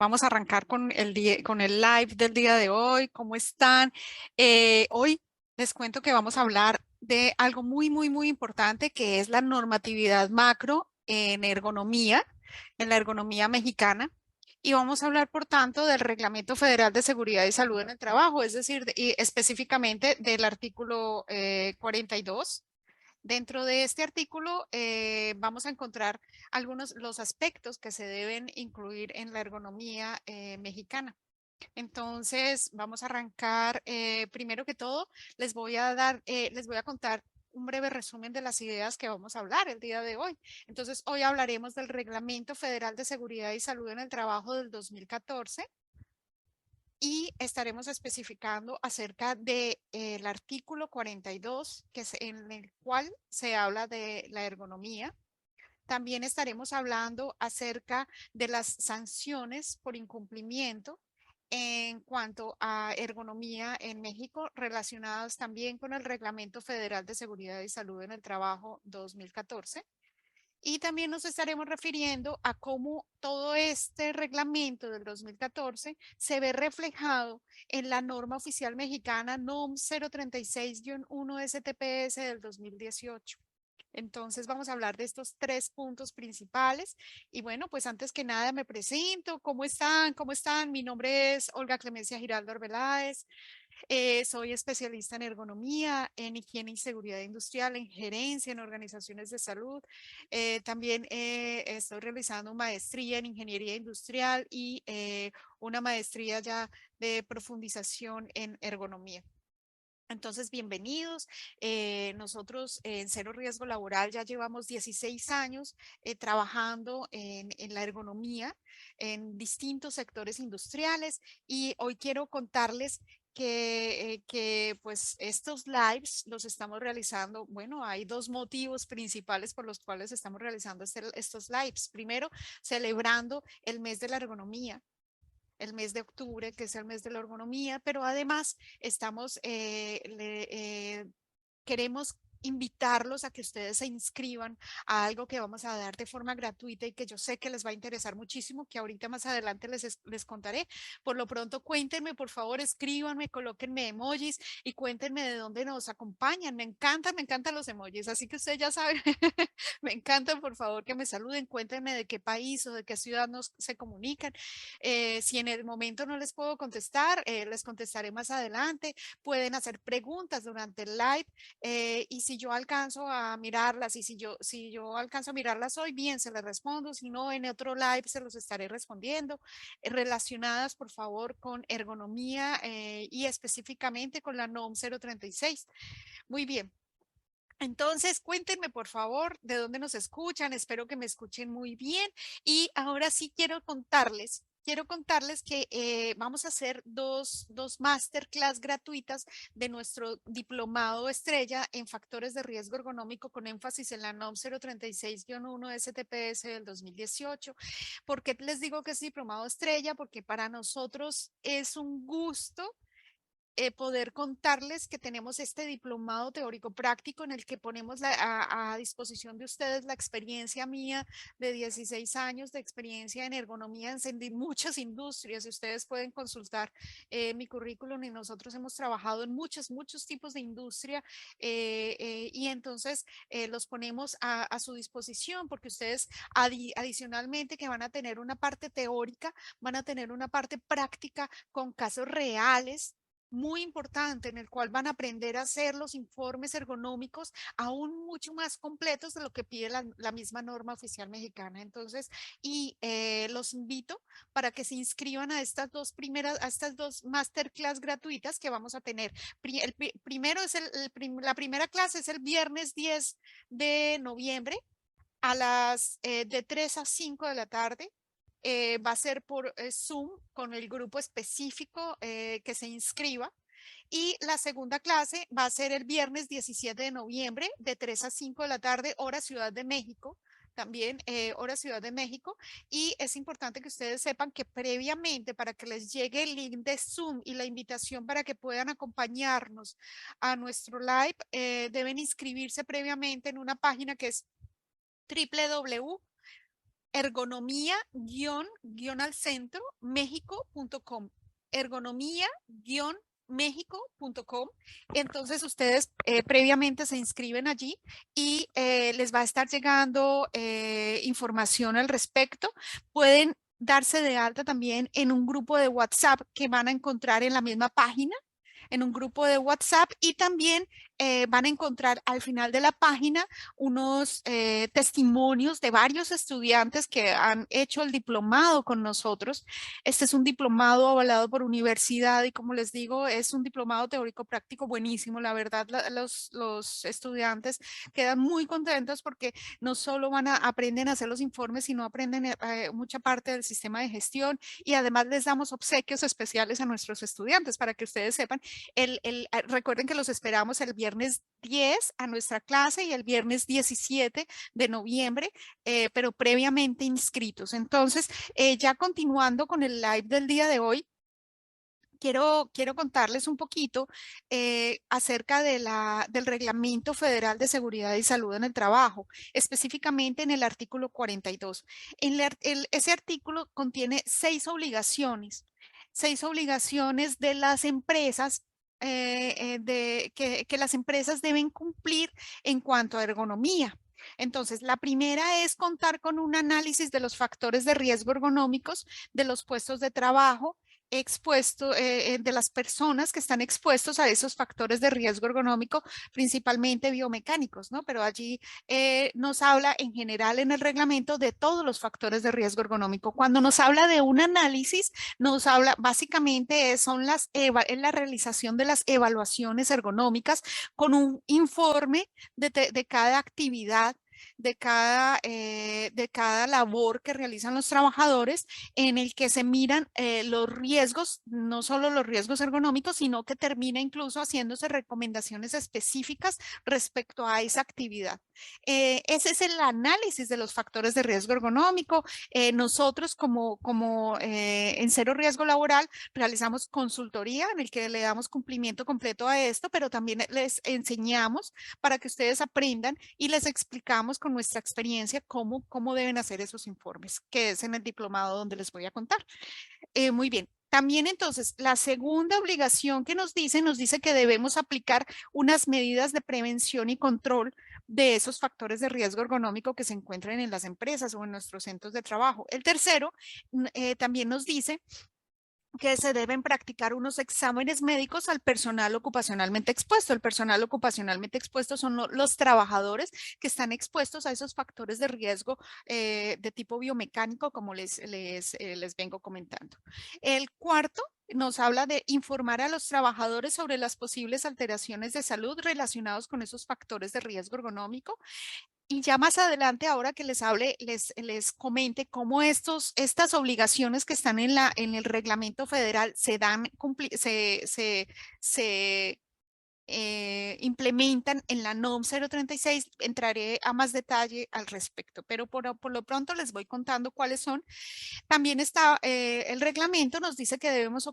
Vamos a arrancar con con el live del día de hoy. ¿Cómo están? Hoy les cuento que vamos a hablar de algo muy importante que es la normatividad macro en la ergonomía mexicana. Y vamos a hablar, por tanto, del Reglamento Federal de Seguridad y Salud en el Trabajo, es decir, y específicamente del artículo 42. Dentro de este artículo vamos a encontrar algunos los aspectos que se deben incluir en la ergonomía mexicana. Entonces, vamos a arrancar. Primero que todo, les voy a contar un breve resumen de las ideas que vamos a hablar el día de hoy. Entonces, hoy hablaremos del Reglamento Federal de Seguridad y Salud en el Trabajo del 2014 y estaremos especificando acerca del artículo 42, en el cual se habla de la ergonomía. También estaremos hablando acerca de las sanciones por incumplimiento en cuanto a ergonomía en México, relacionadas también con el Reglamento Federal de Seguridad y Salud en el Trabajo 2014. Y también nos estaremos refiriendo a cómo todo este reglamento del 2014 se ve reflejado en la norma oficial mexicana NOM 036-1 STPS del 2018. Entonces vamos a hablar de estos tres puntos principales. Y bueno, pues antes que nada me presento. ¿Cómo están? ¿Cómo están? Mi nombre es Olga Clemencia Giraldo Arbeláez. Soy especialista en ergonomía, en higiene y seguridad industrial, en gerencia, en organizaciones de salud. También estoy realizando maestría en ingeniería industrial y una maestría ya de profundización en ergonomía. Entonces, bienvenidos. Nosotros en Cero Riesgo Laboral ya llevamos 16 años trabajando en la ergonomía en distintos sectores industriales y hoy quiero contarles pues estos lives los estamos realizando. Bueno, hay dos motivos principales por los cuales estamos realizando estos lives. Primero, celebrando el mes de la ergonomía, el mes de octubre, que es el mes de la ergonomía, pero además queremos invitarlos a que ustedes se inscriban a algo que vamos a dar de forma gratuita y que yo sé que les va a interesar muchísimo, que ahorita más adelante les contaré. Por lo pronto, cuéntenme, por favor, escríbanme, colóquenme emojis y cuéntenme de dónde nos acompañan. Me encantan los emojis, así que ustedes ya saben, me encantan, por favor, que me saluden, cuéntenme de qué país o de qué ciudad nos se comunican. Si en el momento no les puedo contestar, les contestaré más adelante. Pueden hacer preguntas durante el live y si yo alcanzo a mirarlas y si yo alcanzo a mirarlas hoy, bien, se les respondo. Si no, en otro live se los estaré respondiendo. Relacionadas, por favor, con ergonomía y específicamente con la NOM 036. Muy bien. Entonces, cuéntenme por favor de dónde nos escuchan. Espero que me escuchen muy bien. Y ahora sí quiero contarles que vamos a hacer dos masterclass gratuitas de nuestro diplomado estrella en factores de riesgo ergonómico con énfasis en la NOM 036-1 STPS del 2018. ¿Por qué les digo que es diplomado estrella? Porque para nosotros es un gusto poder contarles que tenemos este diplomado teórico práctico en el que ponemos a disposición de ustedes la experiencia mía de 16 años de experiencia en ergonomía en muchas industrias. Y ustedes pueden consultar mi currículum y nosotros hemos trabajado en muchos tipos de industria y entonces los ponemos a su disposición porque ustedes adicionalmente que van a tener una parte teórica, van a tener una parte práctica con casos reales muy importante en el cual van a aprender a hacer los informes ergonómicos aún mucho más completos de lo que pide la misma norma oficial mexicana. Entonces, los invito para que se inscriban a a estas dos masterclass gratuitas que vamos a tener. Primero es la primera clase es el viernes 10 de noviembre a de 3 a 5 de la tarde. Va a ser por Zoom con el grupo específico que se inscriba. Y la segunda clase va a ser el viernes 17 de noviembre de 3 a 5 de la tarde, hora Ciudad de México. También hora Ciudad de México. Y es importante que ustedes sepan que previamente, para que les llegue el link de Zoom y la invitación para que puedan acompañarnos a nuestro live, deben inscribirse previamente en una página que es www al centro, México.com. México.com. Entonces ustedes previamente se inscriben allí y les va a estar llegando información al respecto. Pueden darse de alta también en un grupo de WhatsApp que van a encontrar en la misma página, en un grupo de WhatsApp, y también van a encontrar al final de la página unos testimonios de varios estudiantes que han hecho el diplomado con nosotros. Este es un diplomado avalado por universidad y, como les digo, es un diplomado teórico práctico buenísimo. La verdad, los estudiantes quedan muy contentos porque no solo aprenden a hacer los informes, sino aprenden mucha parte del sistema de gestión, y además les damos obsequios especiales a nuestros estudiantes para que ustedes sepan. Recuerden que los esperamos el viernes 10 a nuestra clase y el viernes 17 de noviembre, pero previamente inscritos. Entonces, ya continuando con el live del día de hoy, quiero contarles un poquito acerca del Reglamento Federal de Seguridad y Salud en el Trabajo, específicamente en el artículo 42. Ese artículo contiene seis obligaciones de las empresas, que las empresas deben cumplir en cuanto a ergonomía. Entonces, la primera es contar con un análisis de los factores de riesgo ergonómicos de los puestos de trabajo de las personas que están expuestos a esos factores de riesgo ergonómico, principalmente biomecánicos, ¿no? Pero allí nos habla en general en el reglamento de todos los factores de riesgo ergonómico. Cuando nos habla de un análisis, nos habla básicamente es la realización de las evaluaciones ergonómicas con un informe de cada actividad, de cada labor que realizan los trabajadores, en el que se miran los riesgos, no solo los riesgos ergonómicos, sino que termina incluso haciéndose recomendaciones específicas respecto a esa actividad. Ese es el análisis de los factores de riesgo ergonómico. Nosotros en Cero Riesgo Laboral realizamos consultoría en el que le damos cumplimiento completo a esto, pero también les enseñamos para que ustedes aprendan y les explicamos con nuestra experiencia cómo deben hacer esos informes, que es en el diplomado donde les voy a contar. Muy bien. También entonces, la segunda obligación que nos dice que debemos aplicar unas medidas de prevención y control de esos factores de riesgo ergonómico que se encuentran en las empresas o en nuestros centros de trabajo. El tercero también nos dice que se deben practicar unos exámenes médicos al personal ocupacionalmente expuesto. El personal ocupacionalmente expuesto son los trabajadores que están expuestos a esos factores de riesgo de tipo biomecánico, como les vengo comentando. El cuarto nos habla de informar a los trabajadores sobre las posibles alteraciones de salud relacionados con esos factores de riesgo ergonómico. Y ya más adelante, ahora que les hable, les comente cómo estas obligaciones que están en el reglamento federal se implementan en la NOM 036. Entraré a más detalle al respecto, pero por lo pronto les voy contando cuáles son. También está el reglamento, nos dice que debemos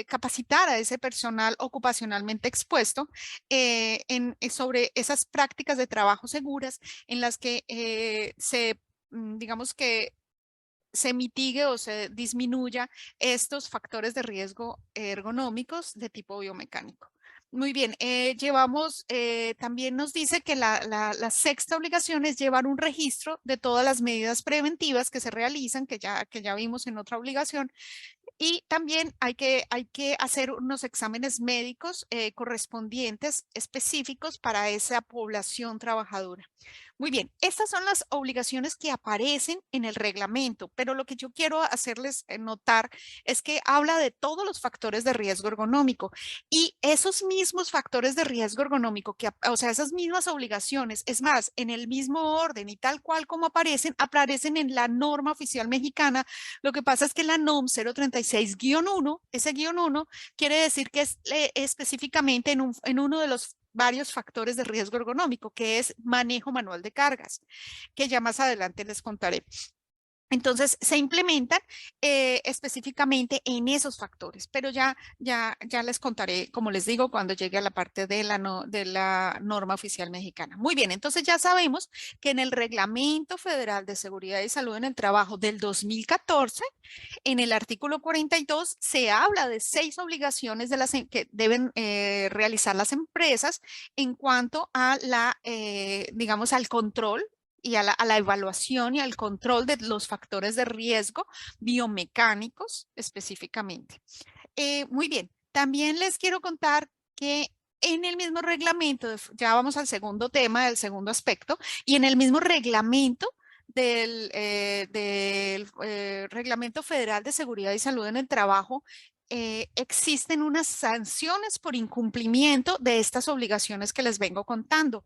capacitar a ese personal ocupacionalmente expuesto sobre esas prácticas de trabajo seguras en las que digamos que se mitigue o se disminuya estos factores de riesgo ergonómicos de tipo biomecánico. Muy bien, también nos dice que la sexta obligación es llevar un registro de todas las medidas preventivas que se realizan, que ya vimos en otra obligación, y también hay que hacer unos exámenes médicos correspondientes específicos para esa población trabajadora. Muy bien, estas son las obligaciones que aparecen en el reglamento, pero lo que yo quiero hacerles notar es que habla de todos los factores de riesgo ergonómico, y esos mismos factores de riesgo ergonómico, o sea, esas mismas obligaciones, es más, en el mismo orden y tal cual como aparecen en la norma oficial mexicana. Lo que pasa es que la NOM 036-1, ese guión 1, quiere decir que es específicamente en uno de los varios factores de riesgo ergonómico, que es manejo manual de cargas, que ya más adelante les contaré. Entonces se implementan específicamente en esos factores, pero ya les contaré, como les digo, cuando llegue a la parte de de la norma oficial mexicana. Muy bien, entonces ya sabemos que en el Reglamento Federal de Seguridad y Salud en el Trabajo del 2014, en el artículo 42, se habla de 6 obligaciones que deben realizar las empresas en cuanto a digamos, al control y a la evaluación y al control de los factores de riesgo biomecánicos específicamente. Muy bien, también les quiero contar que en el mismo reglamento, ya vamos al segundo tema, del segundo aspecto, y en el mismo reglamento del Reglamento Federal de Seguridad y Salud en el Trabajo, existen unas sanciones por incumplimiento de estas obligaciones que les vengo contando.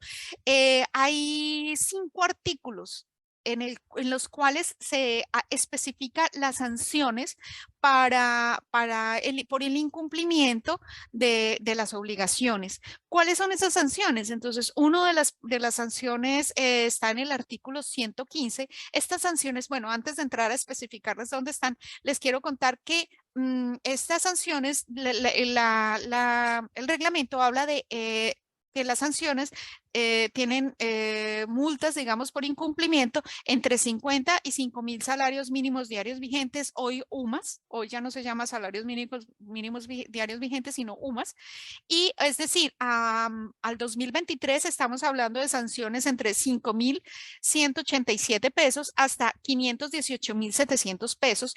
Hay 5 artículos en los cuales se especifica las sanciones por el incumplimiento de las obligaciones. ¿Cuáles son esas sanciones? Entonces, una de las sanciones está en el artículo 115. Estas sanciones, bueno, antes de entrar a especificarles dónde están, les quiero contar que estas sanciones, el reglamento habla de que las sanciones tienen multas, digamos, por incumplimiento entre 50 y 5.000 salarios mínimos diarios vigentes, hoy UMAS, hoy ya no se llama salarios mínimos diarios vigentes, sino UMAS, y es decir, al 2023 estamos hablando de sanciones entre 5.187 pesos hasta 518.700 pesos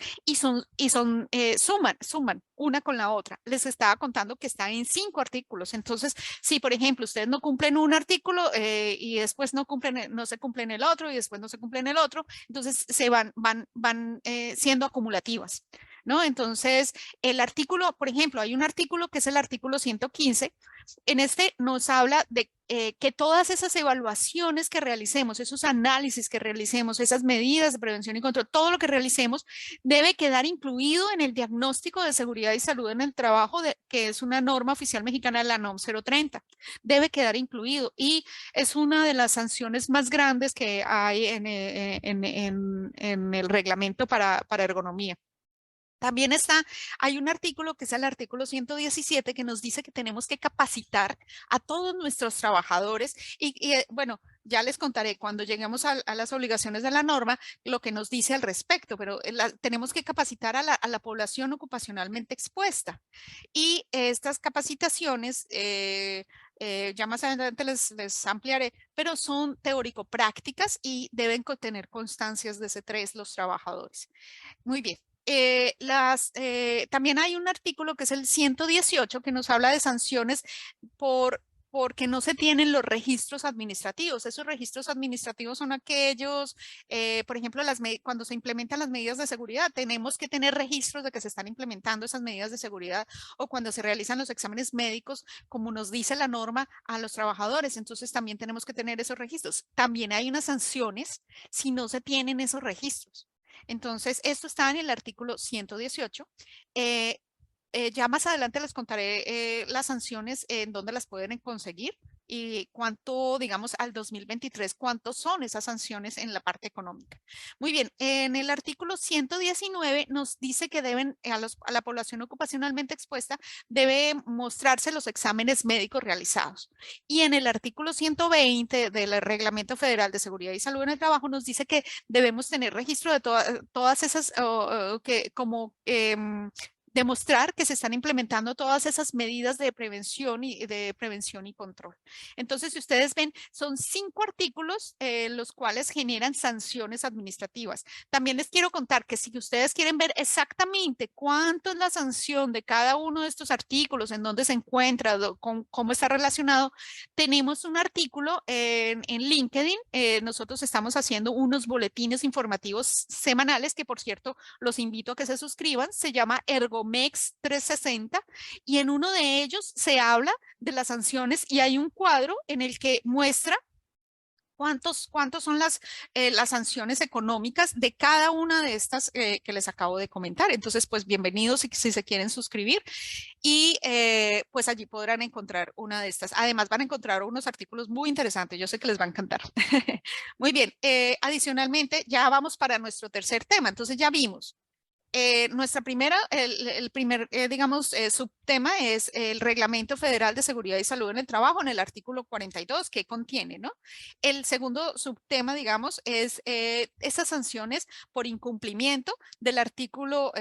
suman una con la otra. Les estaba contando que está en 5 artículos. Entonces, si por ejemplo ustedes no cumplen un artículo y después no se cumplen el otro y después no se cumplen el otro, entonces van siendo acumulativas, ¿no? Entonces, el artículo, por ejemplo, hay un artículo que es el artículo 115. En este nos habla de que todas esas evaluaciones que realicemos, esos análisis que realicemos, esas medidas de prevención y control, todo lo que realicemos debe quedar incluido en el diagnóstico de seguridad y salud en el trabajo, que es una norma oficial mexicana, la NOM 030. Debe quedar incluido y es una de las sanciones más grandes que hay en el reglamento para ergonomía. También hay un artículo que es el artículo 117 que nos dice que tenemos que capacitar a todos nuestros trabajadores bueno, ya les contaré cuando lleguemos a las obligaciones de la norma lo que nos dice al respecto, pero tenemos que capacitar a la población ocupacionalmente expuesta. Y estas capacitaciones, ya más adelante les ampliaré, pero son teórico-prácticas y deben tener constancias de C3 los trabajadores. Muy bien. También hay un artículo que es el 118 que nos habla de sanciones porque no se tienen los registros administrativos. Esos registros administrativos son aquellos, por ejemplo, cuando se implementan las medidas de seguridad, tenemos que tener registros de que se están implementando esas medidas de seguridad, o cuando se realizan los exámenes médicos, como nos dice la norma, a los trabajadores. Entonces también tenemos que tener esos registros. También hay unas sanciones si no se tienen esos registros. Entonces, esto está en el artículo 118. Eh, ya más adelante les contaré las sanciones en dónde las pueden conseguir y cuánto, digamos, al 2023, cuántos son esas sanciones en la parte económica. Muy bien, en el artículo 119 nos dice que a la población ocupacionalmente expuesta debe mostrarse los exámenes médicos realizados. Y en el artículo 120 del Reglamento Federal de Seguridad y Salud en el Trabajo nos dice que debemos tener registro de todas esas, demostrar que se están implementando todas esas medidas de prevención y control. Entonces, si ustedes ven, son 5 artículos los cuales generan sanciones administrativas. También les quiero contar que si ustedes quieren ver exactamente cuánto es la sanción de cada uno de estos artículos, en dónde se encuentra, cómo está relacionado, tenemos un artículo en LinkedIn. Nosotros estamos haciendo unos boletines informativos semanales que, por cierto, los invito a que se suscriban. Se llama Ergomex 360 y en uno de ellos se habla de las sanciones y hay un cuadro en el que muestra ¿Cuántos son las sanciones económicas de cada una de estas que les acabo de comentar? Entonces, pues bienvenidos si se quieren suscribir y pues allí podrán encontrar una de estas. Además, van a encontrar unos artículos muy interesantes. Yo sé que les va a encantar. Muy bien. Adicionalmente, ya vamos para nuestro tercer tema. Entonces, ya vimos nuestra primera, el primer, digamos, subtema es el Reglamento Federal de Seguridad y Salud en el Trabajo en el artículo 42 que contiene, ¿no? El segundo subtema, digamos, es esas sanciones por incumplimiento del artículo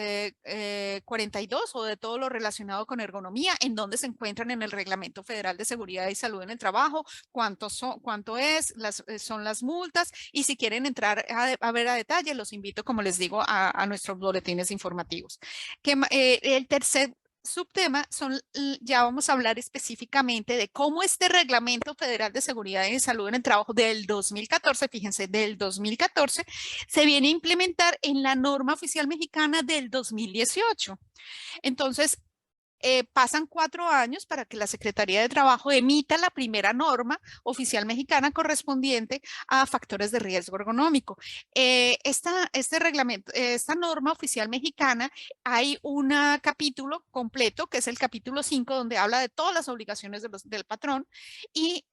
42 o de todo lo relacionado con ergonomía, en donde se encuentran en el Reglamento Federal de Seguridad y Salud en el Trabajo, cuánto es, son las multas, y si quieren entrar a ver a detalle, los invito, como les digo, a nuestros boletines informativos. El tercer subtema ya vamos a hablar específicamente de cómo este Reglamento Federal de Seguridad y Salud en el Trabajo del 2014, fíjense, del 2014, se viene a implementar en la norma oficial mexicana del 2018. Entonces, pasan 4 años para que la Secretaría de Trabajo emita la primera norma oficial mexicana correspondiente a factores de riesgo ergonómico. Este reglamento, esta norma oficial mexicana, hay un capítulo completo, que es el capítulo 5, donde habla de todas las obligaciones del patrón y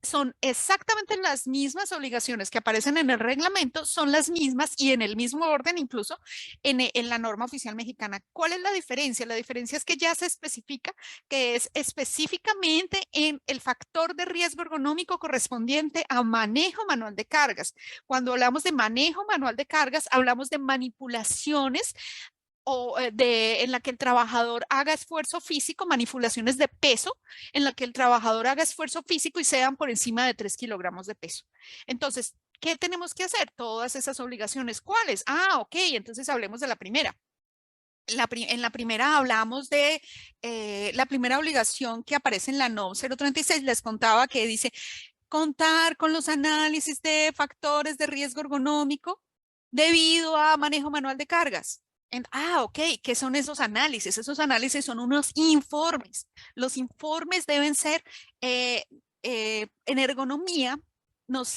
son exactamente las mismas obligaciones que aparecen en el reglamento, son las mismas y en el mismo orden incluso en la norma oficial mexicana. ¿Cuál es la diferencia? La diferencia es que ya se especifica que es específicamente en el factor de riesgo ergonómico correspondiente a manejo manual de cargas. Cuando hablamos de manejo manual de cargas, hablamos de manipulaciones en la que el trabajador haga esfuerzo físico, manipulaciones de peso, en la que el trabajador haga esfuerzo físico y sean por encima de 3 kilogramos de peso. Entonces, ¿qué tenemos que hacer? Todas esas obligaciones. ¿Cuáles? Ok, entonces hablemos de la primera. En la primera hablamos de la primera obligación que aparece en la NOM 036. Les contaba que dice contar con los análisis de factores de riesgo ergonómico debido a manejo manual de cargas. Ok, ¿qué son esos análisis? Esos análisis son unos informes. Los informes deben ser en ergonomía.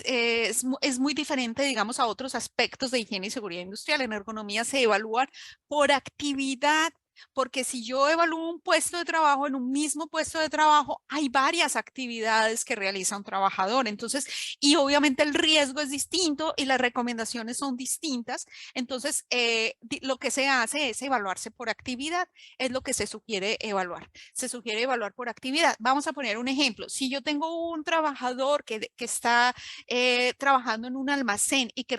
Es muy diferente, digamos, a otros aspectos de higiene y seguridad industrial. En ergonomía se evalúan por actividad, porque si yo evalúo un puesto de trabajo, en un mismo puesto de trabajo, hay varias actividades que realiza un trabajador. Entonces, y obviamente el riesgo es distinto y las recomendaciones son distintas. Entonces, lo que se hace es evaluarse por actividad, es lo que se sugiere evaluar. Se sugiere evaluar por actividad. Vamos a poner un ejemplo. Si yo tengo un trabajador que está trabajando en un almacén y que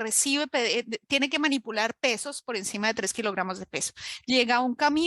tiene que manipular pesos por encima de 3 kilogramos de peso. Llega un camión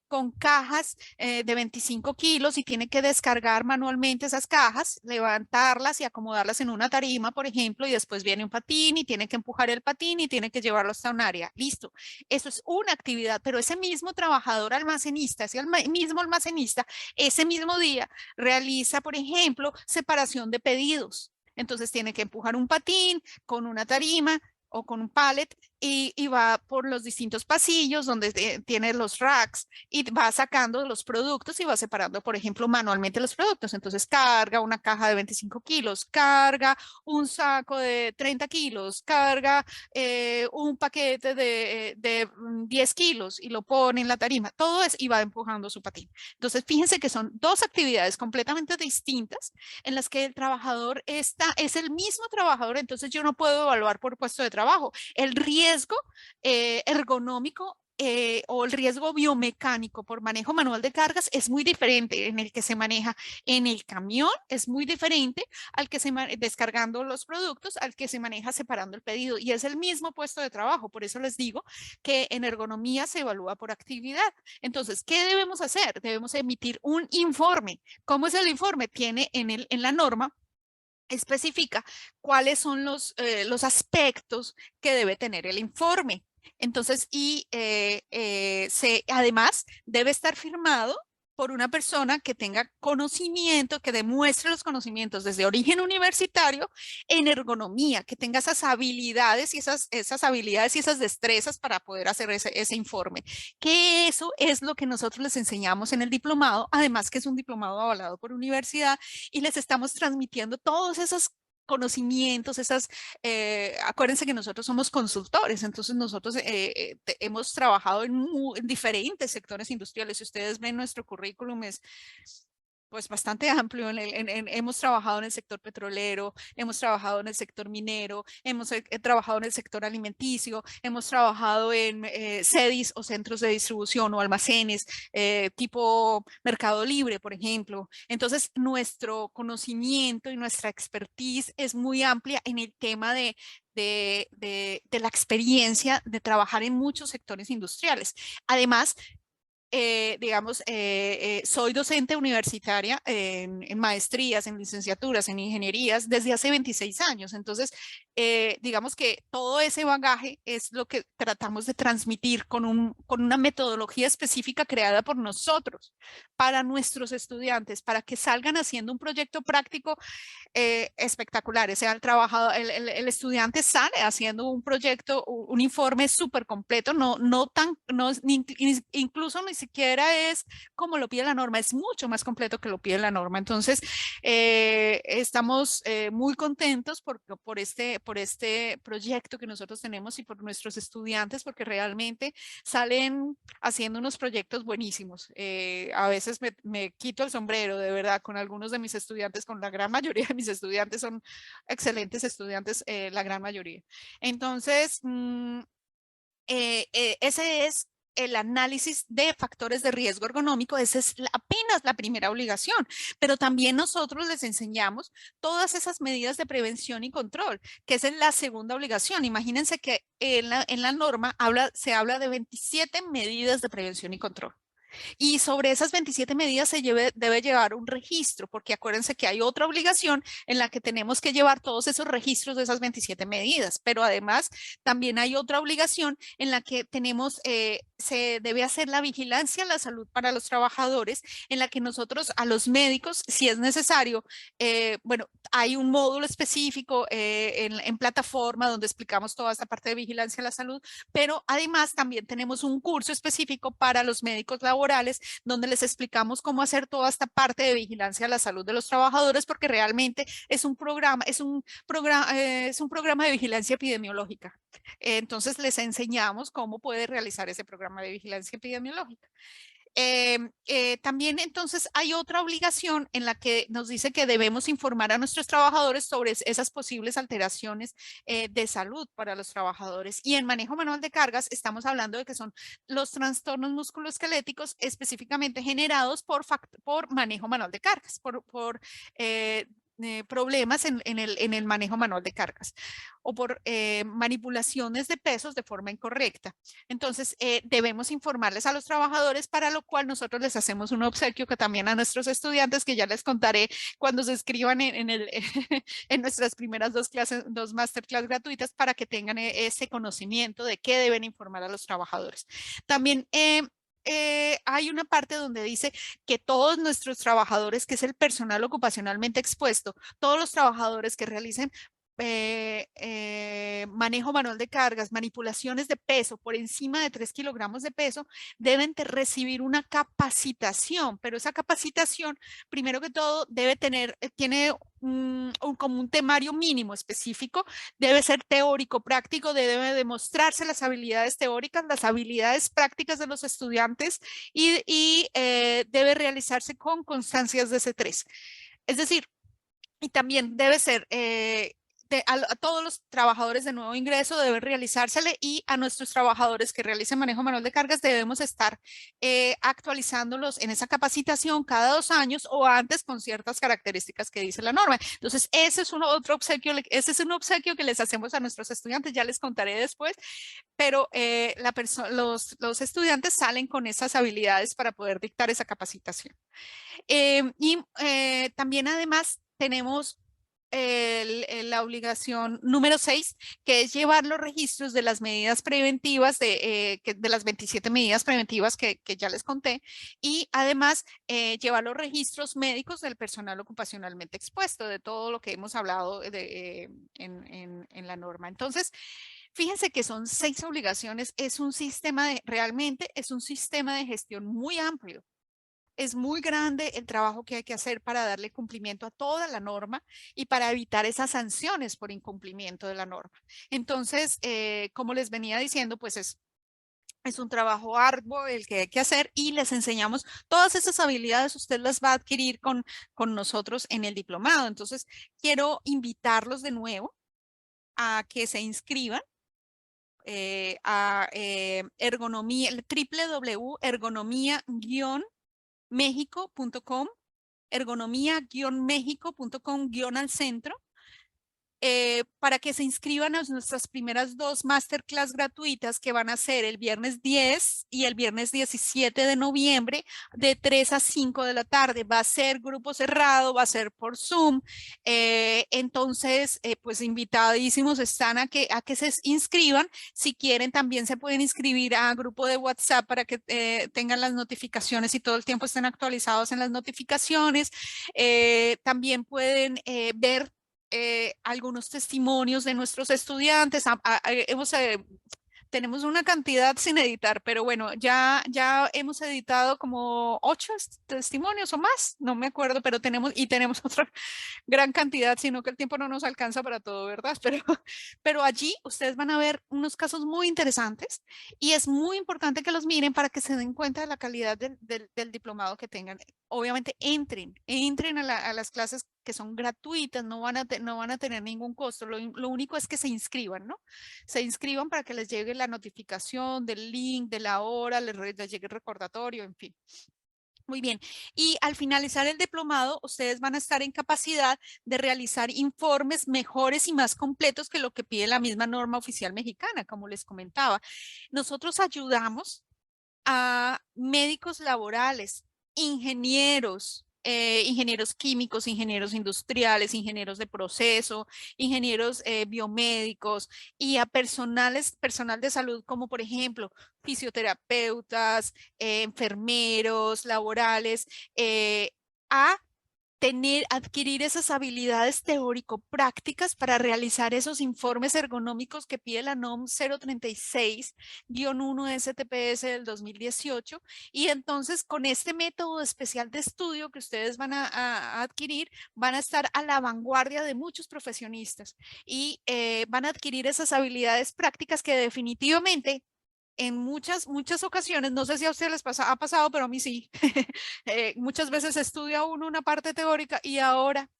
con cajas de 25 kilos y tiene que descargar manualmente esas cajas, levantarlas y acomodarlas en una tarima, por ejemplo, y después viene un patín y tiene que empujar el patín y tiene que llevarlo hasta un área. Listo. Eso es una actividad, pero ese mismo trabajador almacenista, mismo almacenista, ese mismo día realiza, por ejemplo, separación de pedidos. Entonces tiene que empujar un patín con una tarima o con un pallet y va por los distintos pasillos donde tiene los racks y va sacando los productos y va separando, por ejemplo, manualmente los productos. Entonces carga una caja de 25 kilos, carga un saco de 30 kilos, carga un paquete de 10 kilos y lo pone en la tarima. Todo es y va empujando su patín. Entonces, fíjense que son dos actividades completamente distintas en las que el trabajador es el mismo trabajador, entonces yo no puedo evaluar por puesto de trabajo. El riesgo ergonómico o el riesgo biomecánico por manejo manual de cargas es muy diferente en el que se maneja en el camión, es muy diferente al que descargando los productos, al que se maneja separando el pedido y es el mismo puesto de trabajo. Por eso les digo que en ergonomía se evalúa por actividad. Entonces, ¿qué debemos hacer? Debemos emitir un informe. ¿Cómo es el informe? Tiene en la norma especifica cuáles son los aspectos que debe tener el informe. Entonces, además debe estar firmado por una persona que tenga conocimiento, que demuestre los conocimientos desde origen universitario en ergonomía, que tenga esas habilidades y esas habilidades y esas destrezas para poder hacer ese informe. Que eso es lo que nosotros les enseñamos en el diplomado, además que es un diplomado avalado por universidad y les estamos transmitiendo todos esos conocimientos, acuérdense que nosotros somos consultores, entonces nosotros hemos trabajado en diferentes sectores industriales. Si ustedes ven nuestro currículum, es pues bastante amplio. Hemos trabajado en el sector petrolero, hemos trabajado en el sector minero, hemos trabajado en el sector alimenticio, hemos trabajado en CEDIs o centros de distribución o almacenes, tipo Mercado Libre, por ejemplo. Entonces, nuestro conocimiento y nuestra expertise es muy amplia en el tema de la experiencia de trabajar en muchos sectores industriales. Además, digamos, soy docente universitaria en maestrías, en licenciaturas, en ingenierías desde hace 26 años. Entonces, digamos que todo ese bagaje es lo que tratamos de transmitir con una metodología específica creada por nosotros para nuestros estudiantes, para que salgan haciendo un proyecto práctico espectaculares. O sea, el estudiante sale haciendo un proyecto, un informe súper completo, incluso ni siquiera es como lo pide la norma, es mucho más completo que lo pide la norma. Entonces, estamos muy contentos por este proyecto que nosotros tenemos y por nuestros estudiantes, porque realmente salen haciendo unos proyectos buenísimos. A veces me quito el sombrero, de verdad, con algunos de mis estudiantes, con la gran mayoría de mis estudiantes son excelentes estudiantes, la gran mayoría. Entonces, ese es el análisis de factores de riesgo ergonómico. Esa es apenas la primera obligación, pero también nosotros les enseñamos todas esas medidas de prevención y control, que es la segunda obligación. Imagínense que en la norma se habla de 27 medidas de prevención y control. Y sobre esas 27 medidas debe llevar un registro, porque acuérdense que hay otra obligación en la que tenemos que llevar todos esos registros de esas 27 medidas, pero además también hay otra obligación en la que se debe hacer la vigilancia a la salud para los trabajadores, en la que nosotros a los médicos, si es necesario, bueno, hay un módulo específico en plataforma donde explicamos toda esta parte de vigilancia a la salud, pero además también tenemos un curso específico para los médicos laborales donde les explicamos cómo hacer toda esta parte de vigilancia a la salud de los trabajadores, porque realmente es un programa, es un programa de vigilancia epidemiológica. Entonces les enseñamos cómo puede realizar ese programa de vigilancia epidemiológica. También entonces hay otra obligación en la que nos dice que debemos informar a nuestros trabajadores sobre esas posibles alteraciones de salud para los trabajadores. Y en manejo manual de cargas estamos hablando de que son los trastornos musculoesqueléticos específicamente generados por manejo manual de cargas, problemas en el manejo manual de cargas o por manipulaciones de pesos de forma incorrecta. Entonces, debemos informarles a los trabajadores, para lo cual nosotros les hacemos un obsequio que también a nuestros estudiantes, que ya les contaré cuando se inscriban en nuestras primeras dos masterclass gratuitas, para que tengan ese conocimiento de qué deben informar a los trabajadores. También hay una parte donde dice que todos nuestros trabajadores, que es el personal ocupacionalmente expuesto, todos los trabajadores que realicen manejo manual de cargas, manipulaciones de peso por encima de 3 kilogramos de peso, deben recibir una capacitación, pero esa capacitación, primero que todo, tiene como un temario mínimo específico, debe ser teórico, práctico, debe demostrarse las habilidades teóricas, las habilidades prácticas de los estudiantes y debe realizarse con constancias de C3. Es decir, y también debe ser a todos los trabajadores de nuevo ingreso debe realizársele, y a nuestros trabajadores que realicen manejo manual de cargas debemos estar actualizándolos en esa capacitación cada 2 años o antes, con ciertas características que dice la norma. Entonces, ese es ese es un obsequio que les hacemos a nuestros estudiantes, ya les contaré después, pero los estudiantes salen con esas habilidades para poder dictar esa capacitación. También además tenemos la obligación número 6, que es llevar los registros de las medidas preventivas, de las 27 medidas preventivas que ya les conté, y además llevar los registros médicos del personal ocupacionalmente expuesto, de todo lo que hemos hablado en la norma. Entonces, fíjense que son 6 obligaciones, realmente es un sistema de gestión muy amplio. es muy grande el trabajo que hay que hacer para darle cumplimiento a toda la norma y para evitar esas sanciones por incumplimiento de la norma. Entonces, como les venía diciendo, pues es un trabajo arduo el que hay que hacer y les enseñamos todas esas habilidades, usted las va a adquirir con nosotros en el diplomado. Entonces, quiero invitarlos de nuevo a que se inscriban a ergonomía, www.ergonomía-mexico.com, ergonomía-mexico.com-al centro, para que se inscriban a nuestras primeras dos masterclass gratuitas que van a ser el viernes 10 y el viernes 17 de noviembre de 3 a 5 de la tarde. Va a ser grupo cerrado, va a ser por Zoom. Entonces, pues invitadísimos están a que se inscriban. Si quieren, también se pueden inscribir a grupo de WhatsApp para que tengan las notificaciones y todo el tiempo estén actualizados en las notificaciones. También pueden ver algunos testimonios de nuestros estudiantes. Tenemos una cantidad sin editar, pero bueno, ya hemos editado como 8 testimonios o más, no me acuerdo, pero tenemos otra gran cantidad, sino que el tiempo no nos alcanza para todo, ¿verdad? Pero allí ustedes van a ver unos casos muy interesantes y es muy importante que los miren para que se den cuenta de la calidad del diplomado que tengan. Obviamente entren a las clases que son gratuitas, no van a tener ningún costo, lo único es que se inscriban, ¿no? Se inscriban para que les llegue la notificación del link, de la hora, les llegue el recordatorio, en fin. Muy bien. Y al finalizar el diplomado, ustedes van a estar en capacidad de realizar informes mejores y más completos que lo que pide la misma norma oficial mexicana, como les comentaba. Nosotros ayudamos a médicos laborales, ingenieros, ingenieros químicos, ingenieros industriales, ingenieros de proceso, ingenieros biomédicos y a personal de salud como por ejemplo fisioterapeutas, enfermeros laborales, a adquirir esas habilidades teórico-prácticas para realizar esos informes ergonómicos que pide la NOM 036-1 STPS del 2018. Y entonces con este método especial de estudio que ustedes van a adquirir, van a estar a la vanguardia de muchos profesionistas y van a adquirir esas habilidades prácticas que definitivamente en muchas ocasiones, no sé si a ustedes ha pasado, pero a mí sí, muchas veces estudia uno una parte teórica y ahora,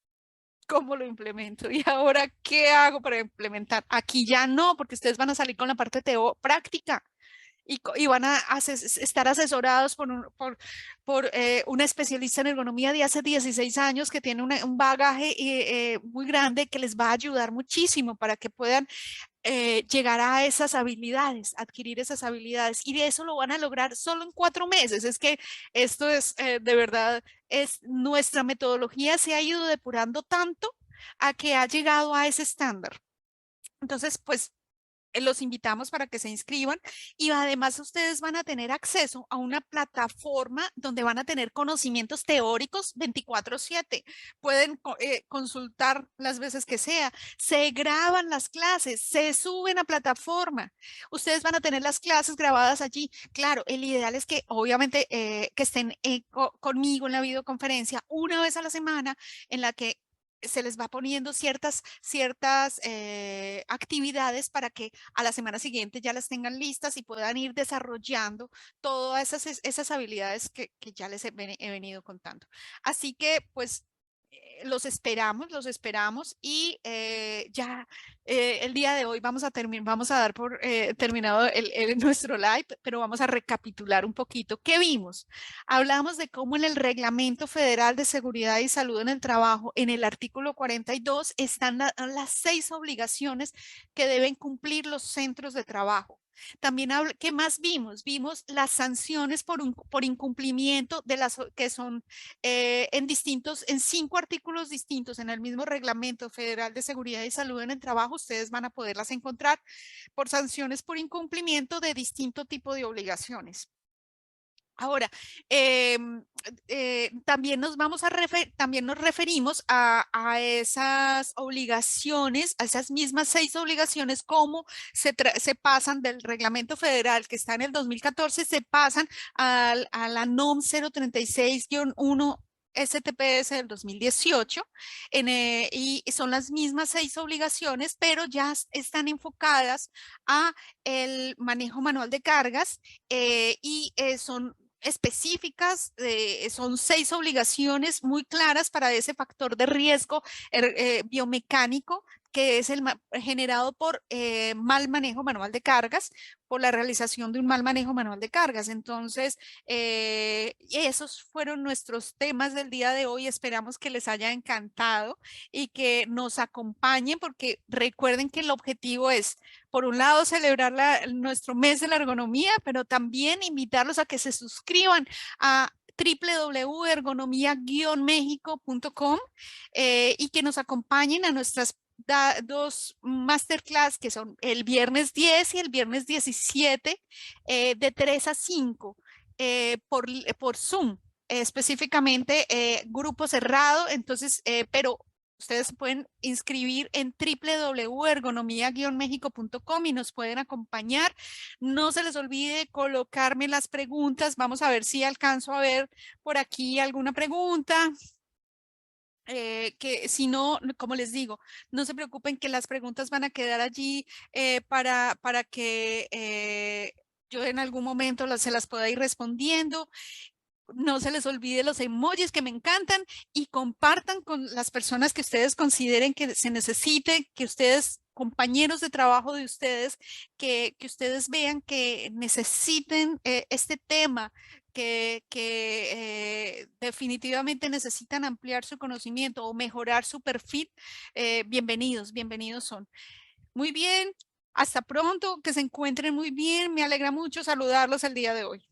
¿cómo lo implemento? ¿Y ahora qué hago para implementar? Aquí ya no, porque ustedes van a salir con la parte práctica y van a estar asesorados por una especialista en ergonomía de hace 16 años que tiene un bagaje muy grande que les va a ayudar muchísimo para que puedan llegar a esas habilidades, adquirir esas habilidades y de eso lo van a lograr solo en 4 meses. Es que esto es de verdad, es nuestra metodología se ha ido depurando tanto a que ha llegado a ese estándar. Entonces, pues los invitamos para que se inscriban y además ustedes van a tener acceso a una plataforma donde van a tener conocimientos teóricos 24/7. Pueden consultar las veces que sea. Se graban las clases, se suben a plataforma. Ustedes van a tener las clases grabadas allí. Claro, el ideal es que obviamente que estén conmigo en la videoconferencia una vez a la semana en la que se les va poniendo ciertas actividades para que a la semana siguiente ya las tengan listas y puedan ir desarrollando todas esas habilidades que ya les he venido contando. Así que, pues, los esperamos y ya el día de hoy vamos a dar por terminado nuestro live, pero vamos a recapitular un poquito. ¿Qué vimos? Hablamos de cómo en el Reglamento Federal de Seguridad y Salud en el Trabajo, en el artículo 42, están las 6 obligaciones que deben cumplir los centros de trabajo. También, ¿qué más vimos? Vimos las sanciones por incumplimiento de las que son en 5 artículos distintos en el mismo Reglamento Federal de Seguridad y Salud en el Trabajo. Ustedes van a poderlas encontrar por sanciones por incumplimiento de distinto tipo de obligaciones. Ahora, también también nos referimos a esas obligaciones, a esas mismas 6 obligaciones, como se pasan del reglamento federal que está en el 2014, se pasan a la NOM 036-1 STPS del 2018, y son las mismas 6 obligaciones, pero ya están enfocadas a el manejo manual de cargas, y son específicas, son 6 obligaciones muy claras para ese factor de riesgo biomecánico, que es generado por mal manejo manual de cargas, por la realización de un mal manejo manual de cargas. Entonces, esos fueron nuestros temas del día de hoy. Esperamos que les haya encantado y que nos acompañen, porque recuerden que el objetivo es, por un lado, celebrar nuestro mes de la ergonomía, pero también invitarlos a que se suscriban a www.ergonomia-mexico.com, y que nos acompañen a nuestras 2 masterclass, que son el viernes 10 y el viernes 17, de 3 a 5, por Zoom. Específicamente grupo cerrado. Entonces, pero ustedes se pueden inscribir en www.ergonomia-mexico.com y nos pueden acompañar. No se les olvide colocarme las preguntas. Vamos a ver si alcanzo a ver por aquí alguna pregunta. Que si no, como les digo, no se preocupen, que las preguntas van a quedar allí, para que yo en algún momento se las pueda ir respondiendo. No se les olvide los emojis, que me encantan, y compartan con las personas que ustedes consideren que se necesite, que ustedes, compañeros de trabajo de ustedes, que ustedes vean que necesiten este tema, que definitivamente necesitan ampliar su conocimiento o mejorar su perfil. Bienvenidos, bienvenidos son. Muy bien, hasta pronto, que se encuentren muy bien. Me alegra mucho saludarlos el día de hoy.